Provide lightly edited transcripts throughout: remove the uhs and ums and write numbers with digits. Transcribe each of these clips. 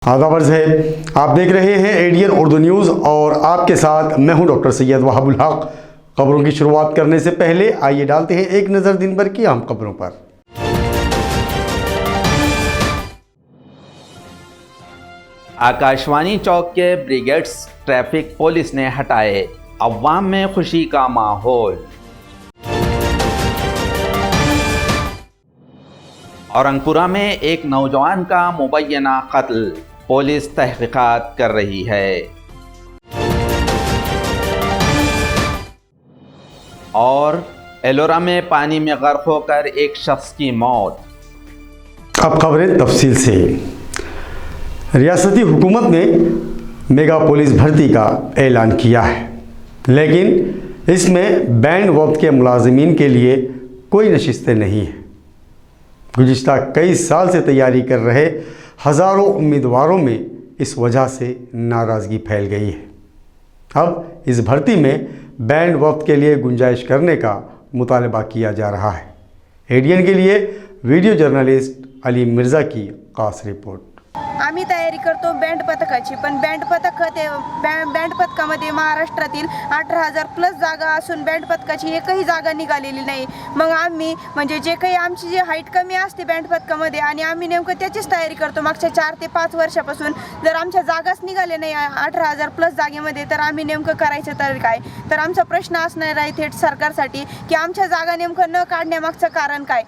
आदाब अर्ज़ है, आप देख रहे हैं एडीएन उर्दू न्यूज़ और आपके साथ मैं हूं डॉक्टर सैयद वहाबुल हक। खबरों की शुरुआत करने से पहले आइए डालते हैं एक नज़र दिन भर की अहम खबरों पर। आकाशवाणी चौक के ब्रिगेड्स ट्रैफिक पुलिस ने हटाए, अवाम में खुशी का माहौल। औरंगपुरा में एक नौजवान का मुबैना कत्ल, पुलिस तहकीकात कर रही है। और एलोरा में पानी में गर्क होकर एक शख्स की मौत। अब खबरें तफसील से। रियासती हुकूमत ने मेगा पुलिस भर्ती का ऐलान किया है, लेकिन इसमें बैंड वक्त के मुलाजिमीन के लिए कोई नशिस्तें नहीं हैं। गुज़िश्ता कई साल से तैयारी कर रहे हज़ारों उम्मीदवारों में इस वजह से नाराज़गी फैल गई है। अब इस भर्ती में बैंड वक्त के लिए गुंजाइश करने का मुतालबा किया जा रहा है। एडीएन के लिए वीडियो जर्नलिस्ट अली मिर्ज़ा की खास रिपोर्ट। आम्ही तयारी करतो बँड पथकाची, पण बँड पथकामध्ये महाराष्ट्रातील 18,000 प्लस जागा असून बँड पथकाची एकही जागा निघालेली नाही। मग आम्ही म्हणजे जे काही आमची जी हाईट कमी असते बँड पथकामध्ये आणि आम्ही नेमकं त्याचीच तयारी करतो मागच्या 4 ते 5 वर्षापासून। जर आमच्या जागाच निघाले नाही 18,000 प्लस जागेमध्ये तर आम्ही नेमकं करायचं तर काय? तर आमचा प्रश्न असणार आहे थेट सरकारसाठी की आमच्या जागा नेमकं न काढण्यामागचं कारण काय?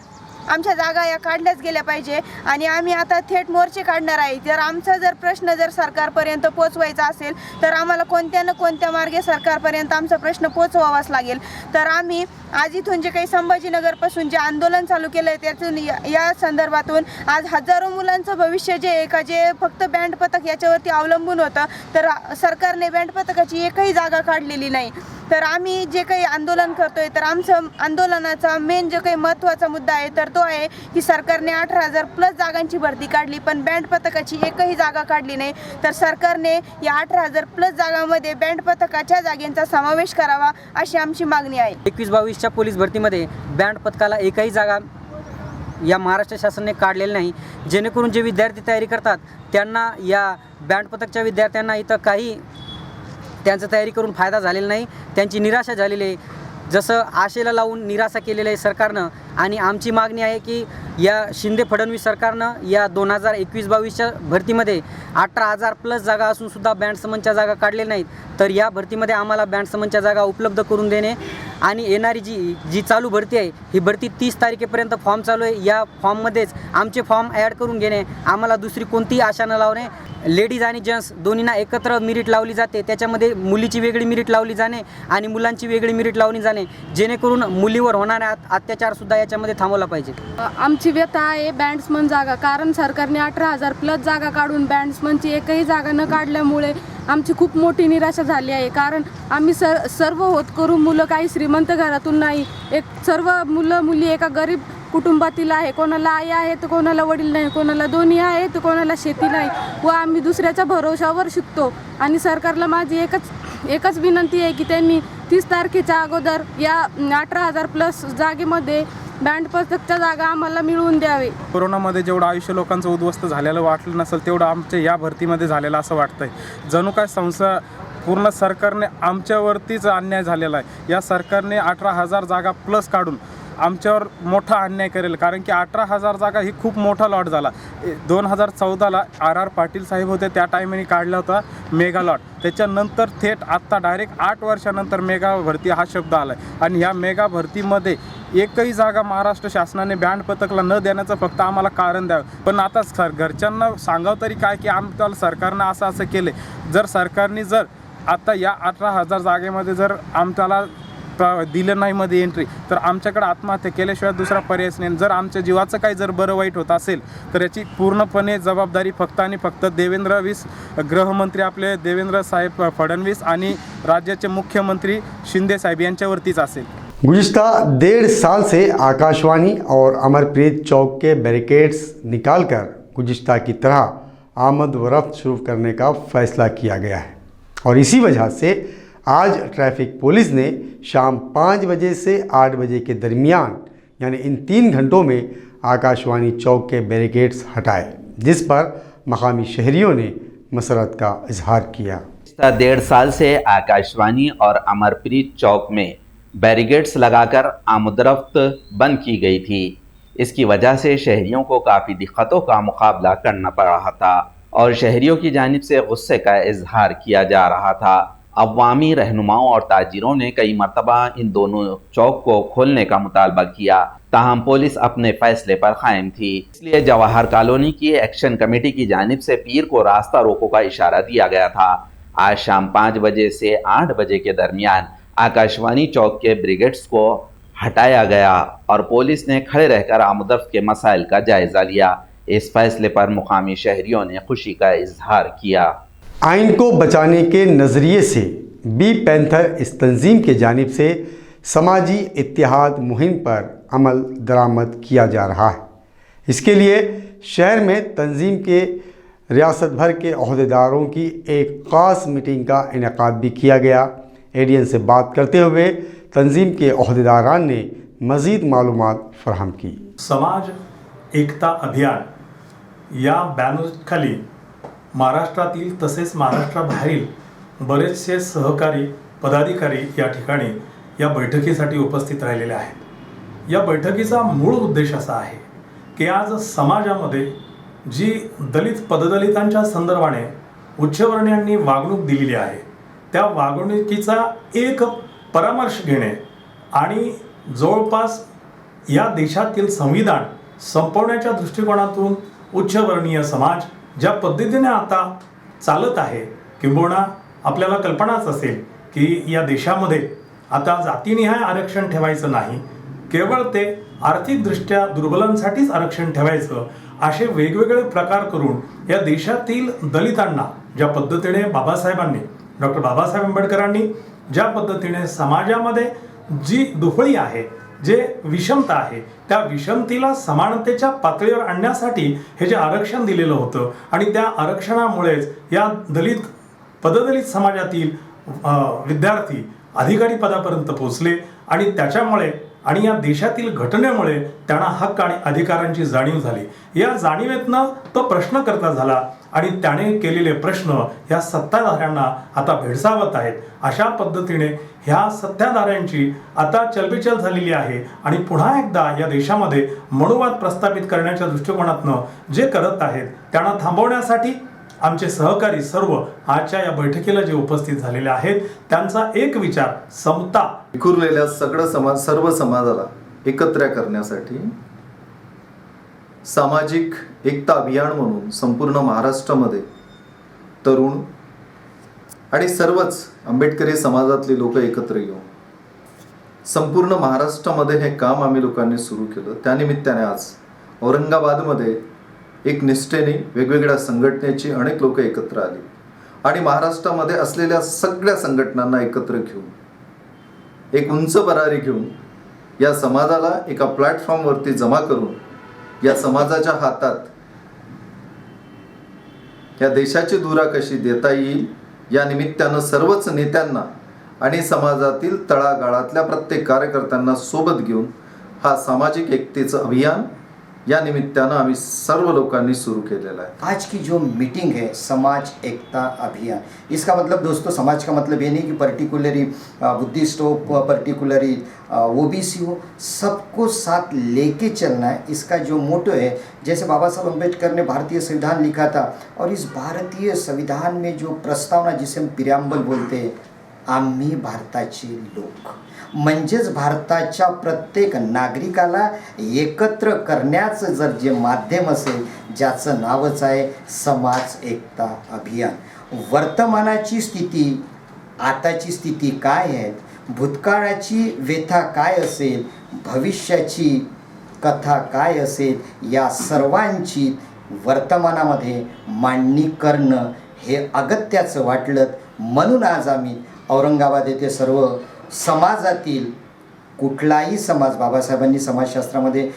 आमच्या जागा या काढल्याच गेल्या पाहिजे आणि आम्ही आता थेट मोर्चे काढणार आहे। जर आमचा प्रश्न सरकारपर्यंत पोहोचवायचा असेल तर आम्हाला कोणत्या ना कोणत्या मार्गे सरकारपर्यंत आमचा प्रश्न पोहोचवावाच लागेल। तर आम्ही आज इथून जे काही संभाजीनगरपासून जे आंदोलन चालू केलं आहे त्यातून या संदर्भातून आज हजारो मुलांचं भविष्य जे फक्त बँड पथक याच्यावरती अवलंबून होतं, तर सरकारने बँड पथकाची एकही जागा काढलेली नाही। तर आम्ही जे काही आंदोलन करतोय तर आमचं आंदोलनाचा मेन जो काही महत्त्वाचा मुद्दा आहे तर तो आहे की सरकारने 18,000 प्लस जागांची भरती काढली पण बँड पथकाची एकही जागा काढली नाही। तर सरकारने या 18,000 प्लस जागांमध्ये बँड पथकाच्या जागांचा समावेश करावा अशी आमची मागणी आहे। 21-22च्या पोलीस भरतीमध्ये बँड पथकाला एकही जागा या महाराष्ट्र शासनाने काढलेली नाही, जेणेकरून जे विद्यार्थी तयारी करतात त्यांना या बँड पथकच्या विद्यार्थ्यांना इथं काही त्यांचं तयारी करून फायदा झालेला नाही, त्यांची निराशा झालेली आहे। जसं आशेला लावून निराशा केलेलं आहे सरकारनं आणि आमची मागणी आहे की या शिंदे फडणवीस सरकारनं या 2021-22च्या भरतीमध्ये 18,000 प्लस जागा असून सुद्धा बँड समनच्या जागा काढलेल्या नाहीत, तर या भरतीमध्ये आम्हाला बँड समनच्या जागा उपलब्ध करून देणे आणि येणारी जी चालू भरती आहे ही भरती 30 तारखेपर्यंत फॉर्म चालू आहे, या फॉर्ममध्येच आमचे फॉर्म ॲड करून घेणे, आम्हाला दुसरी कोणतीही आशा न लावणे। लेडीज आणि जेंट्स दोन्हींना एकत्र मेरिट लावली जाते, त्याच्यामध्ये मुलीची वेगळी मेरिट लावली जाणे आणि मुलांची वेगळी मेरिट लावली जाणे, जेणेकरून मुलीवर होणारे अत्याचारसुद्धा याच्यामध्ये थांबवला पाहिजे। आमची व्यथा आहे बँड्समन जागा, कारण सरकारने 18,000 प्लस जागा काढून बँड्समनची एकही जागा न काढल्यामुळे आमची खूप मोठी निराशा झाली आहे। कारण आम्ही सर्व होतकरू मुलं काही श्रीमंत घरातून नाही, सर्व मुलं मुली एका गरीब कुटुंबातील आहे, कोणाला आई आहे तर कोणाला वडील नाही, कोणाला दोन्ही आहे तर कोणाला शेती नाही व आम्ही दुसऱ्याच्या भरोशावर शिकतो। आणि सरकारला माझी एकच विनंती आहे की त्यांनी 30 तारखेच्या अगोदर या 18,000 प्लस जागेमध्ये बँड पथकच्या जागा आम्हाला मिळवून द्यावे। कोरोनामध्ये जेवढं आयुष्य लोकांचं उद्ध्वस्त झालेलं वाटलं नसेल तेवढं आमच्या या भरतीमध्ये झालेलं असं वाटतंय। जणू काय पूर्ण सरकारने आमच्यावरतीच अन्याय झालेला आहे। या सरकारने 18,000 जागा प्लस काढून आमच्यावर मोठा अन्याय करेल, कारण की 18,000 जागा ही खूप मोठा लॉट झाला। 2014ला RR पाटील साहेब होते त्या टायमाने काढला होता मेगा लॉट, त्याच्यानंतर थेट आत्ता डायरेक्ट 8 वर्षानंतर मेगा भरती हा शब्द आला आहे आणि ह्या मेगा भरतीमध्ये एकही जागा महाराष्ट्र शासनाने बँड पथकला न देण्याचं फक्त आम्हाला कारण द्यावं। पण आता घरच्यांना सांगावं तरी काय की आमच्याला सरकारनं असं केले। जर सरकारने आता या 18,000 जागेमध्ये जर आमच्याला दिलं नाही मध्ये एंट्री, तर आमच्याकडे आत्महत्या केल्याशिवाय दुसरा पर्यायच नाही. जर आमच्या जीवाचं काही जर बरं वाईट होत असेल तर याची पूर्णपणे जबाबदारी फक्त आणि फक्त गृहमंत्री आपले देवेंद्र साहेब फडणवीस आणि राज्याचे मुख्यमंत्री शिंदे साहेब यांच्यावरतीच असेल. गुज़िश्ता 1.5 साल से आकाशवाणी और अमरप्रीत चौक के बैरिकेड्स निकालकर गुज़िश्ता की तरह आमद व रफ्त शुरू करने का फैसला किया गया है और इसी वजह से आज ट्रैफिक पुलिस ने शाम 5 बजे से 8 बजे के दरमियान यानी इन 3 घंटों में आकाशवाणी चौक के बैरिकेड्स हटाए, जिस पर मकामी शहरियों ने मसरत का इजहार किया. 1.5 साल से आकाशवाणी और अमरप्रीत चौक में बैरिकेड्स लगाकर आमदरफ्त बंद की गई थी. इसकी वजह से शहरियों को काफ़ी दिक्कतों का मुकाबला करना पड़ रहा था और शहरियों की जानिब से गुस्से का इजहार किया जा रहा था. अवामी रहनुमाओं और ताजिरों ने कई मरतबा इन दोनों चौक को खोलने का मुतालबा किया, ताहम पुलिस अपने फैसले पर कायम थी. इसलिए जवाहर कॉलोनी की एक्शन कमेटी की जानिब से पीर को रास्ता रोको का इशारा दिया गया था. आज शाम 5 बजे से 8 बजे के दरमियान आकाशवाणी चौक के ब्रिगेड्स को हटाया गया और पुलिस ने खड़े रहकर आमदरफ्त के मसाइल का जायज़ा लिया. इस फैसले पर मुकामी शहरियों ने खुशी का इजहार किया. आइन को बचाने के नज़रिए से बी पैंथर इस तंजीम के जानिब से समाजी इत्तेहाद मुहिम पर अमल दरामद किया जा रहा है. इसके लिए शहर में तंजीम के रियासत भर के अहदेदारों की एक ख़ास मीटिंग का इनेकाद भी किया गया. एडीएन से बात करते हुए तंजीम के अहदेदारान ने मज़ीद मालूमात फराहम की. समाज एकता अभियान या बॅनरखाली महाराष्ट्रातील तसेच महाराष्ट्राबाहेरील बरेचसे सहकारी पदाधिकारी या ठिकाणी या बैठकीसाठी उपस्थित राहिलेले आहेत. या बैठकीचा मूळ उद्देश असा आहे की आज समाजामध्ये जी दलित पददलितांच्या संदर्भाने उच्चवर्णीयांनी वागणूक दिलेली आहे त्या वागणुकीचा एक परामर्श घेणे आणि जवळपास या देशातील संविधान संपवण्याच्या दृष्टिकोनातून उच्चवर्णीय समाज ज्या पद्धतीने आता चालत आहे, किंबहुना आपल्याला कल्पनाच असेल की या देशामध्ये आता जातीनिहाय आरक्षण ठेवायचं नाही, केवळ ते आर्थिकदृष्ट्या दुर्बलांसाठीच आरक्षण ठेवायचं, असे वेगवेगळे प्रकार करून या देशातील दलितांना ज्या पद्धतीने डॉक्टर बाबासाहेब आंबेडकरांनी ज्या पद्धतीने समाजामध्ये जी दुफळी आहे, जे विषमता आहे, त्या विषमतेला समानतेच्या पातळीवर आणण्यासाठी हे जे आरक्षण दिलेलं होतं आणि त्या आरक्षणामुळेच या पददलित समाजातील विद्यार्थी अधिकारी पदापर्यंत पोहोचले आणि त्याच्यामुळे आणि या देशातील घटनेमुळे त्यांना हक्क आणि अधिकारांची जाणीव झाली. या जाणीवेतनं तो प्रश्नकर्ता झाला आणि त्याने केलेले प्रश्न ह्या सत्ताधाऱ्यांना आता भेडसावत आहेत. अशा पद्धतीने ह्या सत्ताधाऱ्यांची आता चलबिचल झालेली आहे आणि पुन्हा एकदा या देशामध्ये मनुवाद प्रस्थापित करण्याच्या दृष्टिकोनातनं जे करत आहेत त्यांना थांबवण्यासाठी आमचे सहकारी सर्व आजच्या या बैठकीला जे उपस्थित झालेले आहेत त्यांचा एक विचार समता विखुरलेल्या सर्व समाजाला एकत्र करण्यासाठी सामाजिक एकता अभियान म्हणून संपूर्ण महाराष्ट्रामध्ये तरुण आणि सर्वच आंबेडकरी समाजातले लोक एकत्र येऊन संपूर्ण महाराष्ट्रामध्ये हे काम आम्ही लोकांनी सुरू केलं. त्यानिमित्ताने आज औरंगाबादमध्ये एक निष्ठेने वेगवेगळ्या संघटनेची अनेक लोक एकत्र आली आणि महाराष्ट्रामध्ये असलेल्या सगळ्या संघटनांना एकत्र घेऊन एक उंच भरारी घेऊन या समाजाला एका प्लॅटफॉर्मवरती जमा करून या समाजाच्या हातात या देशाची धुरा कशी देता येईल या निमित्तानं सर्वच नेत्यांना आणि समाजातील तळागाळातल्या प्रत्येक कार्यकर्त्यांना सोबत घेऊन हा सामाजिक एकतेचं अभियान या निमित्तानं आम्ही सर्व लोकांनी शुरू केलेला है. आज की जो मीटिंग है समाज एकता अभियान, इसका मतलब दोस्तों समाज का मतलब ये नहीं कि पर्टिकुलरली बुद्धिस्ट हो, पर्टिकुलरली ओबीसी हो, सबको साथ लेके चलना है. इसका जो मोटो है, जैसे बाबा साहब अम्बेडकर ने भारतीय संविधान लिखा था और इस भारतीय संविधान में जो प्रस्तावना जिसे हम प्रियांबल बोलते हैं, आम्ही भारताचे लोक, म्हणजेच भारताच्या प्रत्येक नागरिकाला एकत्र करण्याचं जर जे माध्यम असेल ज्याचं नावच आहे समाज एकता अभियान. वर्तमानाची स्थिती, आताची स्थिती काय आहे, भूतकाळाची व्यथा काय असेल, भविष्याची कथा काय असेल, या सर्वांची वर्तमानामध्ये मांडणी करणं हे अगत्याचं वाटलं. म्हणून आज आम्ही औरंगाबाद येथे सर्व समाजातील कुठलाही समाज, बाबासाहेबांनी समाजशास्त्रामध्ये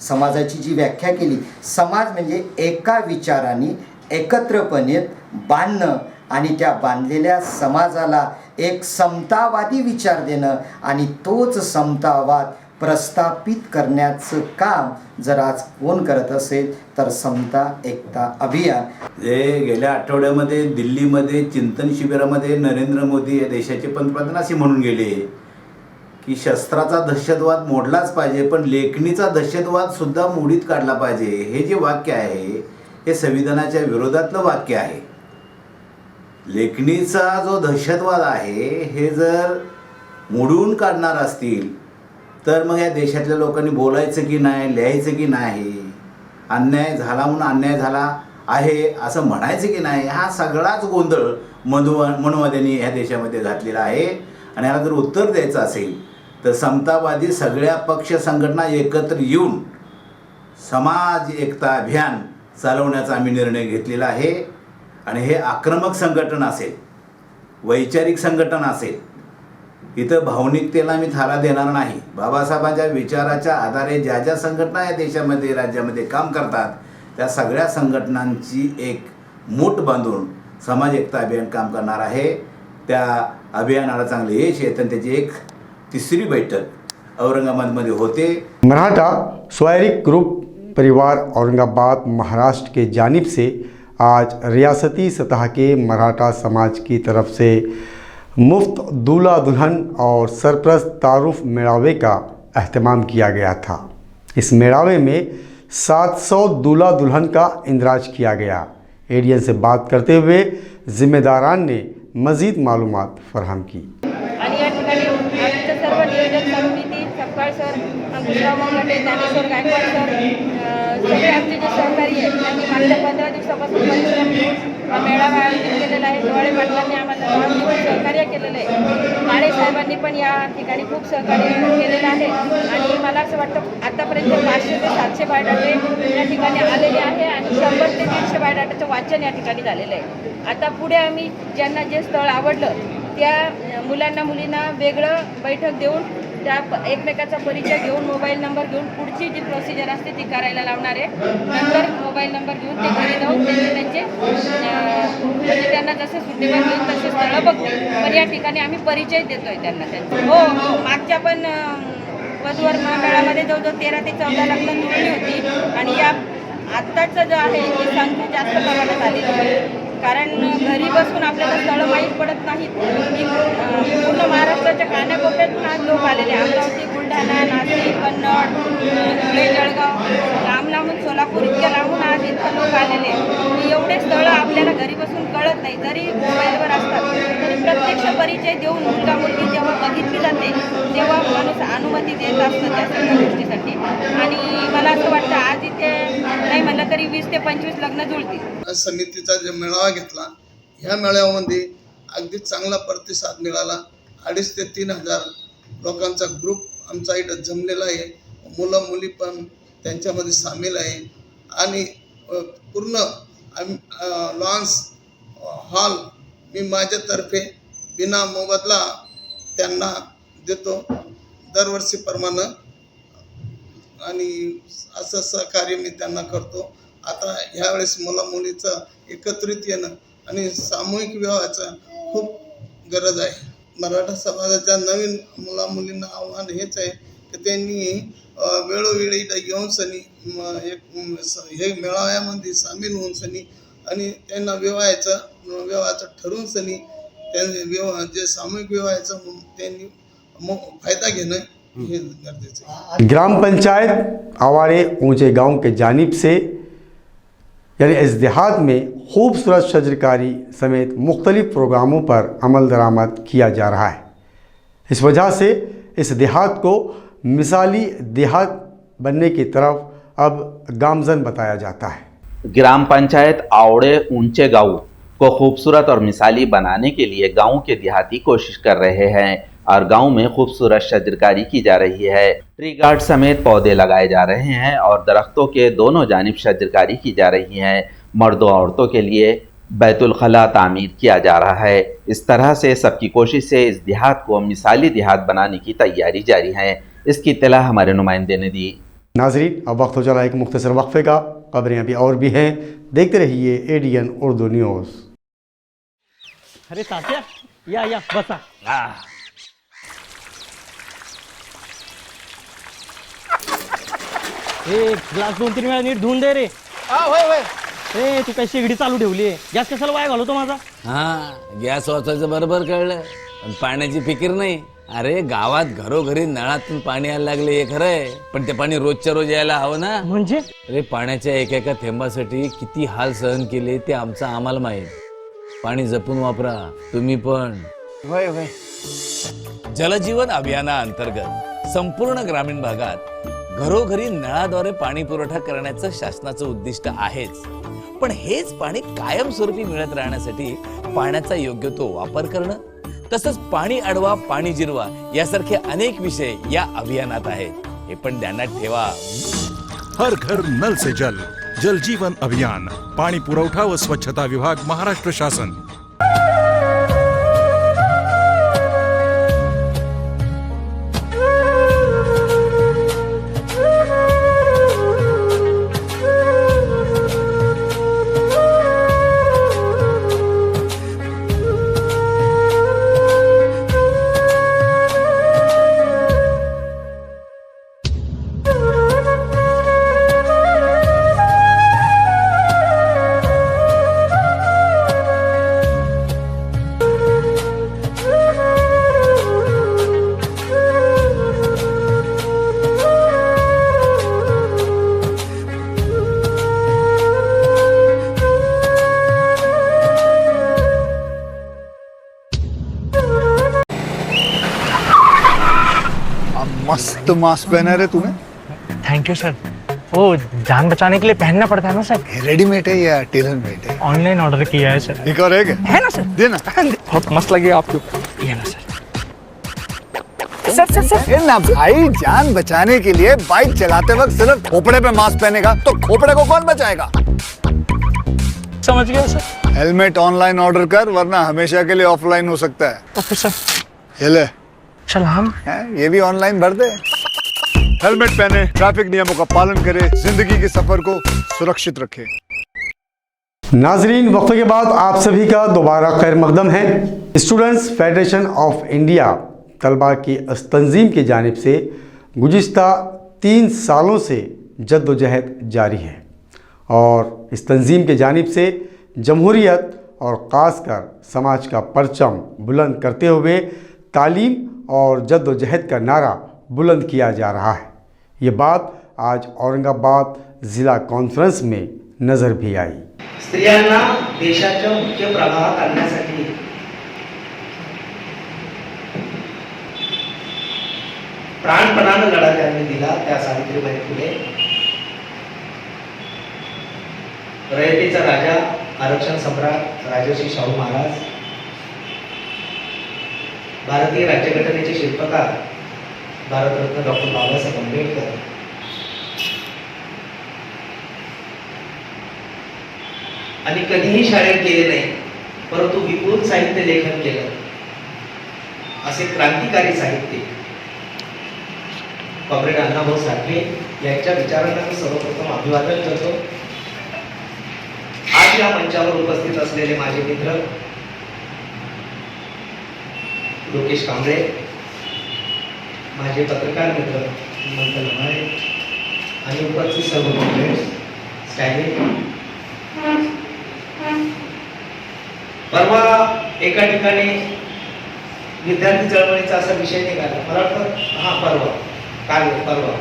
समाजाची जी व्याख्या केली, समाज म्हणजे एका विचाराने एकत्रपणे बांधणं आणि त्या बांधलेल्या समाजाला एक समतावादी विचार देणं आणि तोच समतावाद प्रस्थापित करण्याचं काम जर आज कोण करत असेल तर समता एकता अभियान. गेल्या आठवड्यामध्ये दिल्लीमध्ये चिंतन शिबिरामध्ये नरेंद्र मोदी या देशाचे पंतप्रधान असे म्हणून गेले की शस्त्राचा दहशतवाद मोडलाच पाहिजे, पण लेखणीचा दहशतवादसुद्धा मोडीत काढला पाहिजे. हे जे वाक्य आहे हे संविधानाच्या विरोधातलं वाक्य आहे. लेखणीचा जो दहशतवाद आहे हे जर मोडून काढणार असतील तर मग या देशातल्या लोकांनी बोलायचं की नाही, लिहायचं की नाही, अन्याय झाला म्हणून अन्याय झाला आहे असं म्हणायचं की नाही, हा सगळाच गोंधळ मनुवाद्यांनी ह्या देशामध्ये घातलेला आहे. आणि ह्याला जर उत्तर द्यायचं असेल तर समतावादी सगळ्या पक्ष संघटना एकत्र येऊन समाज एकता अभियान चालवण्याचा आम्ही निर्णय घेतलेला आहे. आणि हे आक्रमक संघटन असेल, वैचारिक संघटन असेल, इथं भावनिकतेला मी थारा देणार नाही. बाबासाहेबांच्या विचाराच्या आधारे ज्या ज्या संघटना या देशामध्ये राज्यामध्ये काम करतात त्या सगळ्या संघटनांची एक मूठ बांधून समाज एकता अभियान काम करणार आहे. त्या अभियानाला चांगले यश येतं. त्याची एक तिसरी बैठक औरंगाबादमध्ये होते. मराठा स्वैरिक ग्रुप परिवार औरंगाबाद महाराष्ट्र के जानिब से आज रियासती सतह के मराठा समाज की तरफ से मुफ्त दूल्हा दुल्हन और सरप्रस्त तारुफ मेड़ावे का अहतमाम किया गया था। इस मेड़ावे में 700 दूल्हा दुल्हन का इंदराज किया गया। एडीएन से बात करते हुए जिम्मेदारान ने मज़ीद मालूमात फराहम की। आणि या ठिकाणी आमचं सर्व नियोजन समिती, सपकाळ सर, अंकुशराव मंगटे, ज्ञानेश्वर गायकवाड सर, सगळे आमचे जे सहकारी आहेत त्यांनी मागच्या 15 दिवसापासून परिश्रम घेऊन हा मेळावा आयोजित केलेला आहे. डोळे पाटलांनी आम्हाला 10 दिवस सहकार्य केलेलं आहे. माळे साहेबांनी पण या ठिकाणी खूप सहकार्य केलेलं आहे. आणि मला असं वाटतं आतापर्यंत 500 ते 700 बायोडाटे या ठिकाणी आलेले आहे आणि 100 ते 150 बायोडाटाचं वाचन या ठिकाणी झालेलं आहे. आता पुढे आम्ही ज्यांना जे स्थळ आवडलं त्या मुलांना मुलींना वेगळं बैठक देऊन त्या एकमेकाचा परिचय घेऊन मोबाईल नंबर घेऊन पुढची जी प्रोसिजर असते ती करायला लावणार आहे. नंतर मोबाईल नंबर घेऊन ते घरी जाऊन त्यांचे म्हणजे त्यांना जसे सुटेबल घेऊन तसे स्थळं बघतील. पण या ठिकाणी आम्ही परिचय देतोय त्यांना त्यांचा. हो, मागच्या पण वधूवर मेळामध्ये जवळजवळ 13 ते 14 लग्न जुळली होती आणि या आत्ताचं जो आहे ती संख्या जास्त प्रमाणात आलेली आहे. कारण घरी बसून आपल्याला स्थळं माहीत पडत नाहीत. पूर्ण महाराष्ट्राच्या कानाकोपऱ्यातून आज लोक आलेले. अमरावती, बुलढाणा, नाशिक, कन्नड, धुळे, जळगाव, लांब लांबून सोलापूर इतक्या लांबून आज इथं लोक आलेले. एवढे स्थळं आपल्याला घरी बसून कळत नाही. जरी मोबाईलवर असतात तरी प्रत्यक्ष परिचय देऊन मुलगा मुलगी जेव्हा बघितली जाते तेव्हा माणूस अनुमती देत असतं त्या सगळ्या गोष्टीसाठी. आणि मला असं वाटतं आज इथे नाही म्हणलं तरी 20 ते 25 लग्न जुळतील. समितीचा जो मेळावा घेतला ह्या मेळाव्यामध्ये अगदी चांगला प्रतिसाद मिळाला. 2,500 ते 3,000 लोकांचा ग्रुप आमचा इथं जमलेला आहे. मुलं मुली पण त्यांच्यामध्ये सामील आहे. आणि पूर्ण लॉन्स हॉल मी माझ्यातर्फे बिना मोबदला त्यांना देतो दरवर्षीप्रमाणे. आणि असं सहकार्य मी त्यांना करतो. आता ह्यावेळेस मुला मुलीचं एकत्रित येणं आणि सामूहिक विवाहाचं खूप गरज आहे. मराठा समाजाच्या नवीन मुला मुलींना आव्हान हेच आहे की त्यांनी वेळोवेळी येऊन सनी हे मेळाव्यामध्ये सामील होऊन सनी आणि त्यांना विवाहाचं ठरवून सनी त्यांनी जे सामूहिक विवाहाचं त्यांनी फायदा घेणं हे गरजेचं आहे. ग्राम पंचायत आवाड़े ऊंचे गांव के जानिब से यानी इस देहात में खूबसूरत शजरकारी समेत मुख्तलिफ प्रोग्रामों पर अमल दरामद किया जा रहा है। इस वजह से इस देहात को मिसाली देहात बनने की तरफ अब गामजन बताया जाता है। ग्राम पंचायत आवड़े ऊंचे गांव को खूबसूरत और मिसाली बनाने के लिए गांव के देहाती कोशिश कर रहे हैं। और गांव में खूबसूरत शजरकारी की जा रही है। ट्री गार्ड समेत पौधे लगाए जा रहे हैं और दरख्तों के दोनों जानिब शजरकारी की जा रही है। मर्दों औरतों के लिए बैतुल खला तामीर किया जा रहा है। इस तरह से सबकी कोशिश से इस देहात को मिसाली देहात बनाने की तैयारी जारी है। इसकी इत्तला हमारे नुमाइंदे ने दी। नाजरीन, अब वक्त हो चला एक मुख्तसर वक्फे का। खबरें अभी और भी हैं, देखते रहिए ADN उर्दू न्यूज़। अरे तात्या, या बसा। ग्लास 2-3 वेळा नीट धुवून दे रे. ए तू काय शेगडी चालू ठेवली आहे? गॅस कशाला वाया घालवतो माझा? हा, गॅस वाचायचं बरोबर कळलं, पण पाण्याची फिकीर नाही. अरे गावात घरोघरी नळातून पाणी यायला लागले हे खरंय, पण ते पाणी रोजच्या रोज यायला हवं ना. म्हणजे अरे पाण्याच्या एका थेंबासाठी किती हाल सहन केले ते आम्हाला माहित. पाणी जपून वापरा तुम्ही पण. वय जलजीवन अभियानाअंतर्गत संपूर्ण ग्रामीण भागात घरोघरी नळाद्वारे पाणी पुरवठा करण्याचं शासनाचं उद्दिष्ट आहेच, पण हेच पाणी कायमस्वरूपी मिळत राहण्यासाठी पाण्याचा योग्य तो वापर करणं, तसंच पाणी अडवा पाणी जिरवा यासारखे अनेक विषय या अभियानात आहेत. हे पण ध्यानात ठेवा. हर घर नल से जल, जल जीवन अभियान, पाणी पुरवठा व स्वच्छता विभाग, महाराष्ट्र शासन. मस्त मास्क पहना रे तूने. Thank you sir. वो जान बचाने के लिए पहनना पड़ता है ना सर. रेडीमेड है या टेलर मेड है? ऑनलाइन ऑर्डर किया है सर. एक और है ना सर. देना. बहुत मस्त लगे आपको. ये ना सर. सर ना भाई, जान बचाने के लिए बाइक चलाते वक्त सिर्फ खोपड़े पे मास्क पहनेगा तो खोपड़े को कौन बचाएगा? समझ गया सर. हेलमेट ऑनलाइन ऑर्डर कर, वरना हमेशा के लिए ऑफलाइन हो सकता है. Okay sir. ये ले. चल हम ये भी ऑनलाइन भर दे. हेलमेट पहने, ट्रैफिक नियमों का पालन करे, जिंदगी के सफर को सुरक्षित रखे. नाजरीन, वक्फे के बाद आप सभी का दोबारा खैर मकदम है। स्टूडेंट्स फेडरेशन ऑफ इंडिया तलबा की इस तंजीम की जानिब से गुज़िश्ता 3 सालों से जद्दोजहद जारी है और इस तंजीम की जानिब से जमहूरियत और ख़ासकर समाज का परचम बुलंद करते हुए तालीम और जद्दोजहद का नारा बुलंद किया जा रहा है। ये बात आज औरंगाबाद ज़िला कॉन्फ्रेंस में नज़र भी आई। स्त्रियांना देशाच्या मुख्य प्रवाहात आणण्यासाठी प्राणपणानं लढा त्यांनी दिला, त्या सावित्रीबाई फुले. रयतेचा राजा, आरक्षण सम्राट राजर्षी शाहू महाराज, भारतीय राज्यघटनेचे शिल्पकार भारतरत्न डॉक्टर बाबासाहेब आंबेडकर, आणि कधीही शाळेत गेले नाही परंतु विपुल साहित्य लेखन केलं असे क्रांतिकारी साहित्य कॉम्रेड अण्णाभाऊ साठे यांच्या विचारांना मी सर्वप्रथम अभिवादन करतो. आज या मंचावर उपस्थित असलेले माझे मित्र लोकेश कांबळे, माझे पत्रकार मित्र हेमंत लमाळे आणि उपस्थित सर्व कॉम्रेड्स, स्टॅलिन. परवा एका ठिकाणी विद्यार्थी चळवळीचा असा विषय निघाला. मला वाटतं परवा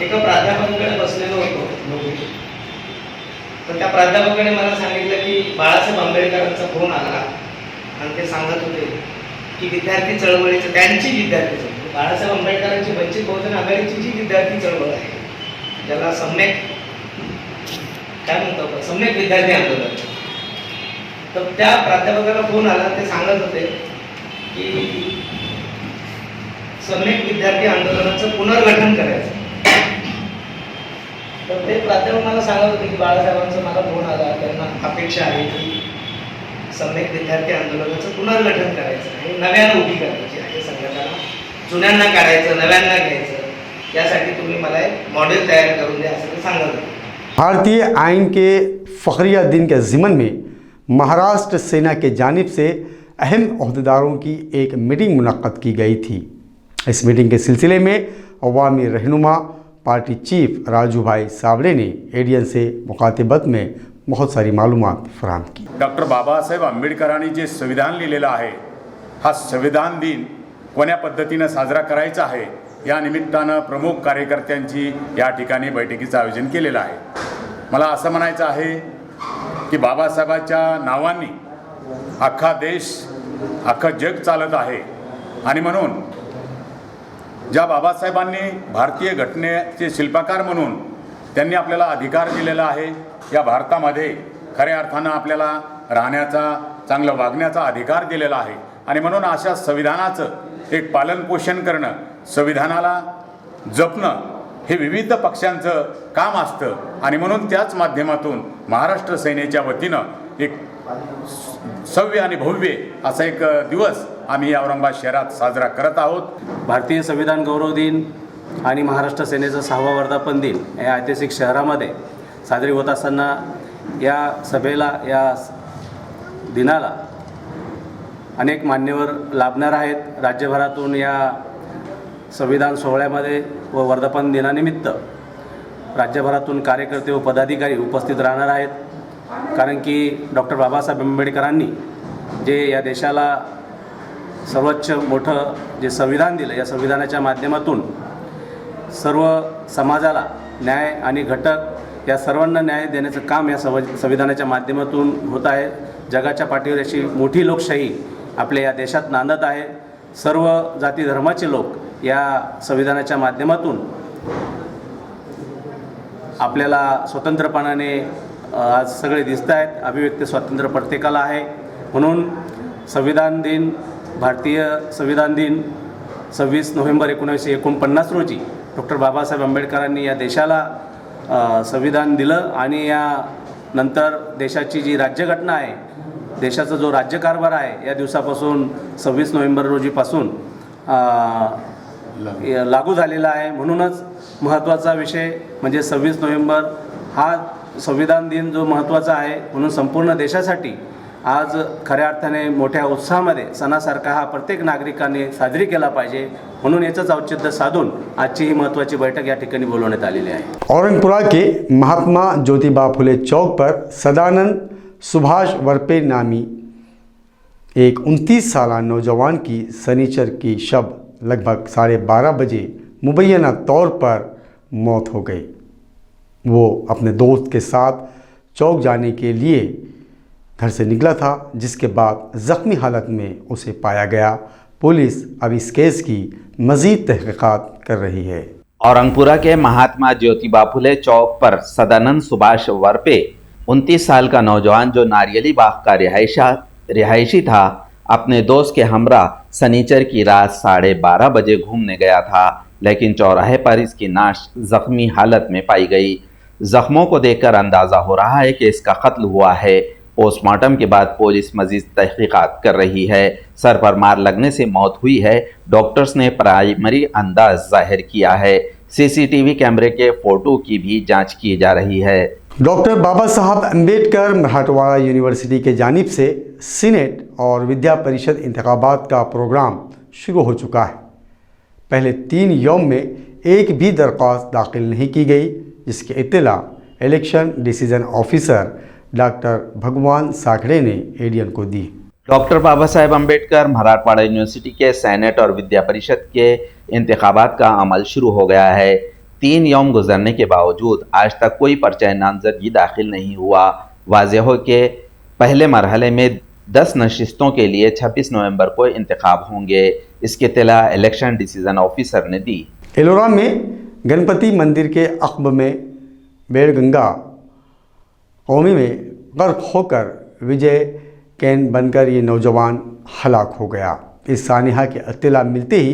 एका प्राध्यापकाकडे बसलेलो होतो लोकेश. तर त्या प्राध्यापकाने मला सांगितलं की बाळासाहेब आंबेडकरांचा फोन आला आणि ते सांगत होते की विद्यार्थी चळवळीचं, त्यांची विद्यार्थी चळवळ, बाळासाहेब आंबेडकरांची वंचित बहुजन आघाडीची जी विद्यार्थी चळवळ आहे, ज्याला सम्यक काय म्हणतो, सम्यक विद्यार्थी आंदोलन, तर त्या प्राध्यापकाला फोन आला. ते सांगत होते की सम्यक विद्यार्थी आंदोलनाचं पुनर्गठन करायचं. तर ते प्राध्यापक मला सांगत होते की बाळासाहेबांचं मला फोन आला, त्यांना अपेक्षा आहे की सम्यक विद्यार्थी आंदोलनाचं पुनर्गठन करायचं आणि नव्यानं उभी करायची आहे संघटना, जुन्यांना काढायचं, नव्यांना घ्यायचं, यासाठी तुम्ही मला एक मॉडेल तयार करून द्या असं ते सांगत होते. भारतीय आइन के फखरिया दिन के ज़िमन में महाराष्ट्र सेना के जानिब से अहम अहदेदारों की एक मीटिंग मुनक्कद की गई थी। इस मीटिंग के सिलसिले में अवामी रहनुमा पार्टी चीफ राजू भाई सावड़े ने एडीएन से मुखातिबत में बहुत सारी मालूमात फराहम की। डॉक्टर बाबासाहेब आंबेडकरांनी जे संविधान लिहिलेलं आहे, हा संविधान दिन कोण्या पद्धतीनं साजरा करायचा आहे या निमित्तानं प्रमुख कार्यकर्त्यांची या ठिकाणी बैठकीचं आयोजन केलेलं आहे. मला असं म्हणायचं आहे की बाबासाहेबांच्या नावांनी अख्खा देश, अख्खं जग चालत आहे आणि म्हणून ज्या बाबासाहेबांनी भारतीय घटनेचे शिल्पकार म्हणून त्यांनी आपल्याला अधिकार दिलेला आहे, या भारतामध्ये खऱ्या अर्थानं आपल्याला राहण्याचा, चांगलं वागण्याचा अधिकार दिलेला आहे आणि म्हणून अशा संविधानाचं एक पालनपोषण करणं, संविधानाला जपणं हे विविध पक्षांचं काम असतं आणि म्हणून त्याच माध्यमातून महाराष्ट्र सेनेच्या वतीनं एक सव्य आणि भव्य असा एक दिवस आम्ही औरंगाबाद शहरात साजरा करत आहोत. भारतीय संविधान गौरव दिन आणि महाराष्ट्र सेनेचा 6वा वर्धापन दिन या ऐतिहासिक शहरामध्ये साजरी होत असताना या सभेला, या दिनाला अनेक मान्यवर लाभणार आहेत. राज्यभरातून या संविधान सोहळ्यामध्ये व वर्धापन दिनानिमित्त राज्यभरातून कार्यकर्ते व पदाधिकारी उपस्थित राहणार आहेत. कारण की डॉक्टर बाबासाहेब आंबेडकरांनी जे या देशाला सर्वोच्च मोठं जे संविधान दिलं, या संविधानाच्या माध्यमातून सर्व समाजाला न्याय आणि घटक या सर्वांना न्याय देण्याचं काम या संविधानाच्या माध्यमातून होत आहे. जगाच्या पाठीवर अशी मोठी लोकशाही आपल्या या देशात नांदत आहे. सर्व जाती धर्माचे लोक या संविधानाच्या माध्यमातून आपल्याला स्वतंत्रपणाने आज सगळे दिसत आहेत. अभिव्यक्ती स्वातंत्र्य प्रत्येकाला आहे. म्हणून संविधान दिन, भारतीय संविधान दिन 26 नोव्हेंबर 1949 रोजी डॉक्टर बाबासाहेब आंबेडकरांनी या देशाला संविधान दिलं आणि या नंतर देशाची जी राज्यघटना आहे, देशाचा जो राज्यकारभार आहे, या दिवसापासून 26 नोव्हेंबर रोजीपासून लागू झालेला आहे. म्हणूनच महत्त्वाचा विषय म्हणजे 26 नोव्हेंबर हा संविधान दिन जो महत्त्वाचा आहे, म्हणून संपूर्ण देशासाठी आज खऱ्या अर्थाने मोठ्या उत्साहामध्ये सणासारखा हा प्रत्येक नागरिकाने साजरी केला पाहिजे. म्हणून याचंच औचित्य साधून आजची ही महत्त्वाची बैठक या ठिकाणी बोलवण्यात आलेली आहे. औरंगपुरा के महात्मा ज्योतिबा फुले चौक पर सदानंद सुभाष वरपे नामी एक 29 साल नौजवान की सनीचर की शब लगभग 12:30 बजे मुबैना तौर पर मौत हो गई। वो अपने दोस्त के साथ चौक जाने के लिए घर से निकला था, जिसके बाद ज़ख्मी हालत में उसे पाया गया। पुलिस अब इस केस की मज़ीद तहक़ीक़ात कर रही है। औरंगपुरा के महात्मा ज्योतिबा फुले चौक पर सदानंद सुभाष वरपे 29 साल का नौजवान जो नारियली बाग का रिहायशी था, अपने दोस्त के हमरा सनीचर की रात 12:30 बजे घूमने गया था, लेकिन चौराहे पर इसकी नाश जख्मी हालत में पाई गई। जख्मों को देखकर अंदाज़ा हो रहा है कि इसका कत्ल हुआ है। पोस्टमार्टम के बाद पुलिस मजीद तहकीकात कर रही है। सर पर मार लगने से मौत हुई है, डॉक्टर्स ने प्राइमरी अंदाज जाहिर किया है। सीसीटीवी कैमरे के फोटो की भी जांच की जा रही है। डॉक्टर बाबा साहब अम्बेडकर मराठवाड़ा यूनिवर्सिटी के जानिब से सीनेट और विद्या परिषद इंतखाबात का प्रोग्राम शुरू हो चुका है। पहले 3 यौम में एक भी दरख्वास्त दाखिल नहीं की गई, जिसकी इत्तला इलेक्शन डिसीजन ऑफिसर डॉक्टर भगवान साखड़े ने एडीएन को दी। डॉक्टर बाबा साहेब अम्बेडकर मराठवाड़ा यूनिवर्सिटी के सेनेट और विद्या परिषद के इंतखाबात का अमल शुरू हो गया है। 3 यौम गुजरने के बावजूद आज तक कोई पर्चा नामजदगी दाखिल नहीं हुआ। वाज़ेह हो कि पहले मरहले में 10 नशिस्तों के लिए 26 नवंबर को इंतखाब होंगे। इसकी इत्तला इलेक्शन डिसीजन ऑफिसर ने दी। एलोरा में गणपति मंदिर के अक़ब में बेड़गंगा कौमी में गर्क होकर विजय कैन बनकर ये नौजवान हलाक हो गया। इस सानिहा की इत्तला मिलते ही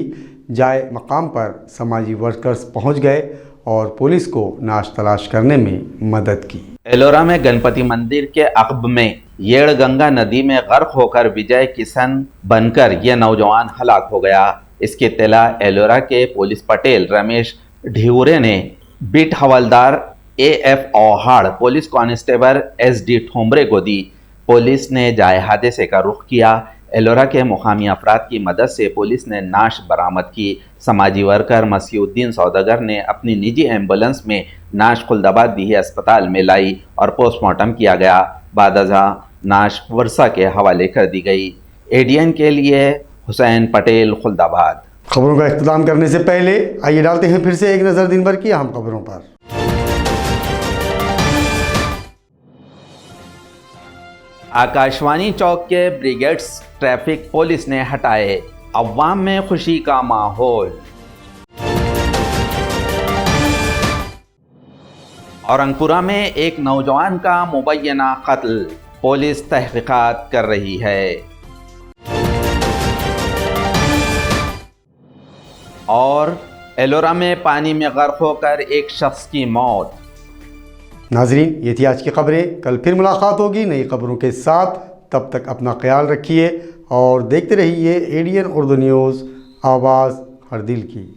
जाए मकाम पर समाजी वर्कर्स पहुंच गए और पुलिस को नाश तलाश करने में मदद की। एलोरा में गणपति मंदिर के अक़ब में येड़गंगा नदी में गर्क होकर विजय किशन बनकर यह नौजवान हलाक हो गया। इसकी इत्तला एलोरा के पुलिस पटेल रमेश ढिवरे ने बीट हवलदार AF Auhad, police constable SD Thombre को दी। पुलिस ने जाए हादसे का रुख किया। एलोरा के मुकामी अफराद की मदद से पुलिस ने नाश बरामद की। समाजी वर्कर मसीउद्दीन सौदागर ने अपनी निजी एम्बुलेंस में नाश खुल्दाबाद दीही अस्पताल में लाई और पोस्टमार्टम किया गया। बादजा नाश वर्षा के हवाले कर दी गई। ADN के लिए हुसैन पटेल, खुल्दाबाद। खबरों का इख्तिताम करने से पहले आइए डालते हैं फिर से एक नज़र दिन भर की अहम खबरों पर। आकाशवाणी चौक के ब्रिगेड्स ट्रैफिक पुलिस ने हटाए, अवाम में खुशी का माहौल। औरंगपुरा में एक नौजवान का मुबैना कत्ल, पुलिस तहकीकात कर रही है। और एलोरा में पानी में गर्क होकर एक शख्स की मौत। नाजरीन, ये थी आज की खबरें। कल फिर मुलाकात होगी नई खबरों के साथ। तब तक अपना ख्याल रखिए और देखते रहिए ADN उर्दू न्यूज़, आवाज़ हर दिल की।